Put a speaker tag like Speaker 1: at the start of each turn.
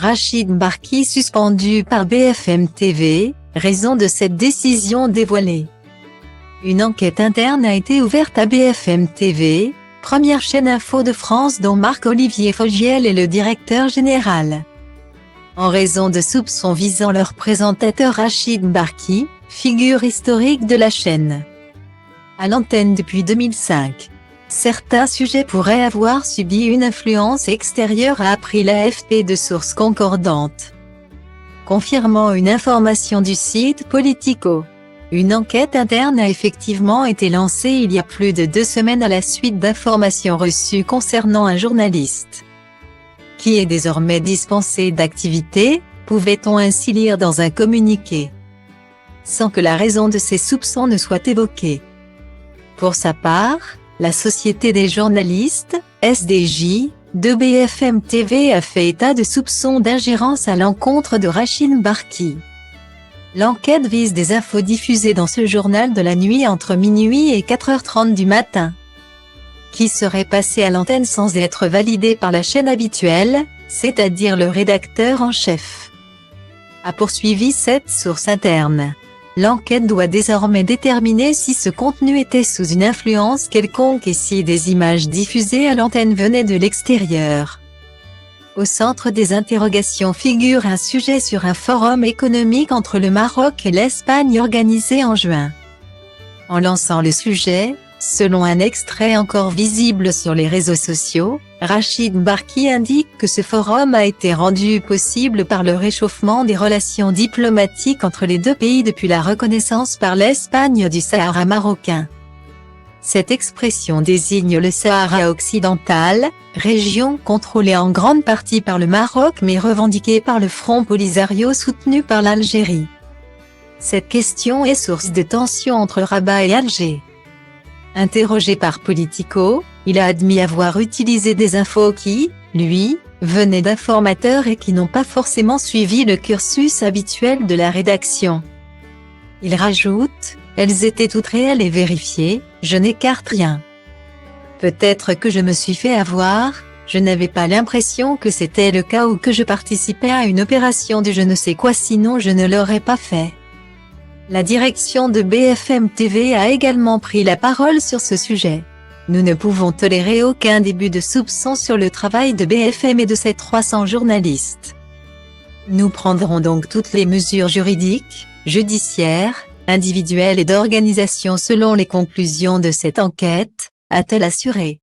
Speaker 1: Rachid Mbarki suspendu par BFM TV, raison de cette décision dévoilée. Une enquête interne a été ouverte à BFM TV, première chaîne info de France dont Marc-Olivier Fogiel est le directeur général. En raison de soupçons visant leur présentateur Rachid Mbarki, figure historique de la chaîne. À l'antenne depuis 2005. Certains sujets pourraient avoir subi une influence extérieure, a appris l'AFP de sources concordantes. Confirmant une information du site Politico. Une enquête interne a effectivement été lancée il y a plus de 2 semaines à la suite d'informations reçues concernant un journaliste qui est désormais dispensé d'activité, pouvait-on ainsi lire dans un communiqué, sans que la raison de ces soupçons ne soit évoquée. Pour sa part, la Société des journalistes, SDJ, de BFM TV a fait état de soupçons d'ingérence à l'encontre de Rachid Mbarki. L'enquête vise des infos diffusées dans ce journal de la nuit entre minuit et 4h30 du matin, qui seraient passées à l'antenne sans être validées par la chaîne habituelle, c'est-à-dire le rédacteur en chef. A poursuivi cette source interne. L'enquête doit désormais déterminer si ce contenu était sous une influence quelconque et si des images diffusées à l'antenne venaient de l'extérieur. Au centre des interrogations figure un sujet sur un forum économique entre le Maroc et l'Espagne organisé en juin. En lançant le sujet, selon un extrait encore visible sur les réseaux sociaux, Rachid Mbarki indique que ce forum a été rendu possible par le réchauffement des relations diplomatiques entre les deux pays depuis la reconnaissance par l'Espagne du Sahara marocain. Cette expression désigne le Sahara occidental, région contrôlée en grande partie par le Maroc mais revendiquée par le Front Polisario soutenu par l'Algérie. Cette question est source de tensions entre Rabat et Alger. Interrogé par Politico, il a admis avoir utilisé des infos qui, lui, venaient d'informateurs et qui n'ont pas forcément suivi le cursus habituel de la rédaction. Il rajoute, elles étaient toutes réelles et vérifiées, je n'écarte rien. Peut-être que je me suis fait avoir, je n'avais pas l'impression que c'était le cas ou que je participais à une opération de je ne sais quoi sinon je ne l'aurais pas fait. La direction de BFM TV a également pris la parole sur ce sujet. Nous ne pouvons tolérer aucun début de soupçon sur le travail de BFM et de ses 300 journalistes. Nous prendrons donc toutes les mesures juridiques, judiciaires, individuelles et d'organisation selon les conclusions de cette enquête, a-t-elle assuré.